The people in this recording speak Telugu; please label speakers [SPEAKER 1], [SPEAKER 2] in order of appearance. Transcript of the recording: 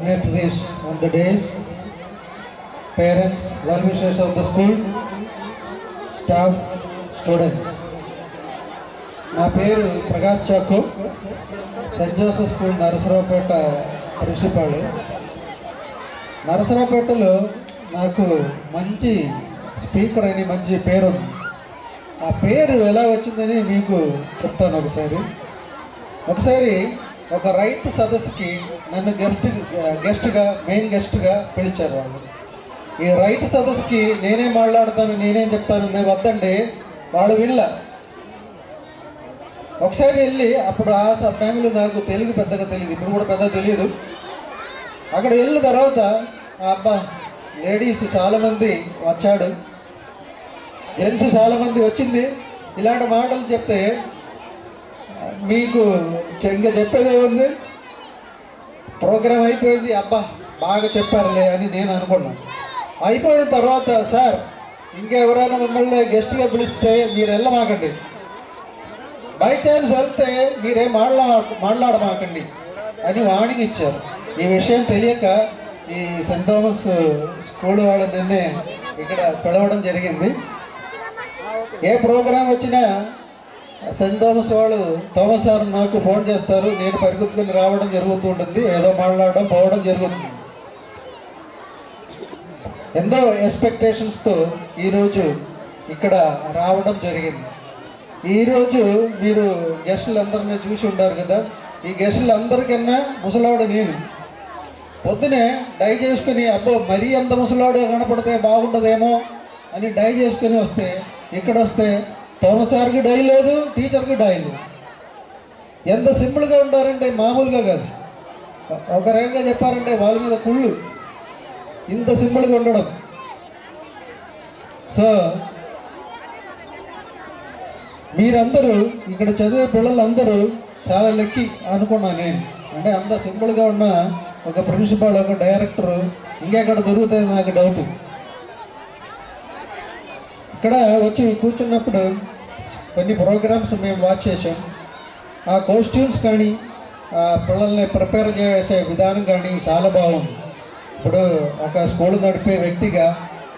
[SPEAKER 1] Dignitaries on the days, parents, well-wishers of the school, staff, students. నా పేరు Prakash Chaku, Saint Joseph School Narasaraopet principal. నరసరావుపేటలో నాకు మంచి స్పీకర్ అని మంచి పేరు ఉంది. ఆ పేరు ఎలా వచ్చిందని మీకు చెప్తాను. ఒకసారి ఒక రైతు సదస్సుకి నన్ను మెయిన్ గెస్ట్గా పిలిచారు వాళ్ళు. ఈ రైతు సదస్సుకి నేనేం మాట్లాడతాను, నేనేం చెప్తాను, నేను వద్దండి. వాళ్ళు ఒకసారి వెళ్ళి, అప్పుడు ఆ టైంలో నాకు తెలుగు పెద్దగా తెలియదు, ఇప్పుడు కూడా పెద్దగా తెలియదు. అక్కడ వెళ్ళిన తర్వాత అబ్బా లేడీస్ చాలామంది వచ్చాడు, జెంట్స్ చాలామంది వచ్చింది. ఇలాంటి మాటలు చెప్తే మీకు ఇంకా చెప్పేదే ఉంది. ప్రోగ్రాం అయిపోయింది, అబ్బా బాగా చెప్పారులే అని నేను అనుకున్నాను. అయిపోయిన తర్వాత, సార్ ఇంకెవరైనా మిమ్మల్ని గెస్ట్గా పిలిస్తే మీరు వెళ్ళమాకండి, బై ఛాన్స్ వెళ్తే మీరేం మాట్లాడమాకండి అని వార్నింగ్ ఇచ్చారు. ఈ విషయం తెలియక ఈ సెయింట్ థామస్ స్కూల్ వాళ్ళ నిన్నే ఇక్కడ పిలవడం జరిగింది. ఏ ప్రోగ్రాం వచ్చినా సెయింట్ థామస్ వాళ్ళు థామస్ సార్ నాకు ఫోన్ చేస్తారు, నేను పరిగెత్తుకుని రావడం జరుగుతూ ఉంటుంది, ఏదో మాట్లాడడం పోవడం జరుగుతుంది. ఎంతో ఎక్స్పెక్టేషన్స్తో ఈరోజు ఇక్కడ రావడం జరిగింది. ఈరోజు మీరు గెస్టులందరినీ చూసి ఉంటారు కదా. ఈ గెస్టులందరికన్నా ముసలాడు నేను. పొద్దునే డై చేసుకుని, అబ్బో మరీ ఎంత ముసలాడు కనపడితే బాగుండదేమో అని డై చేసుకుని వస్తే, ఇక్కడ వస్తే థామస్ సార్కి డై లేదు, టీచర్కి డై లేదు. ఎంత సింపుల్గా ఉంటారంటే మామూలుగా కాదు. ఒక రకంగా చెప్పారంటే వాళ్ళ మీద కుళ్ళు, ఇంత సింపుల్గా ఉండడం. సో మీరందరూ ఇక్కడ చదివే పిల్లలందరూ చాలా లక్కీ అనుకున్నాను నేను. అంటే అంత సింపుల్గా ఉన్న ఒక ప్రిన్సిపాల్, ఒక డైరెక్టరు ఇంకెక్కడ దొరుకుతుంది నాకు డౌట్. ఇక్కడ వచ్చి కూర్చున్నప్పుడు కొన్ని ప్రోగ్రామ్స్ మేము వాచ్ చేసాం. ఆ కాస్ట్యూమ్స్ కానీ, ఆ పిల్లల్ని ప్రిపేర్ చేసే విధానం కానీ చాలా బాగుంది. ఇప్పుడు ఒక స్కూల్ నడిపే వ్యక్తిగా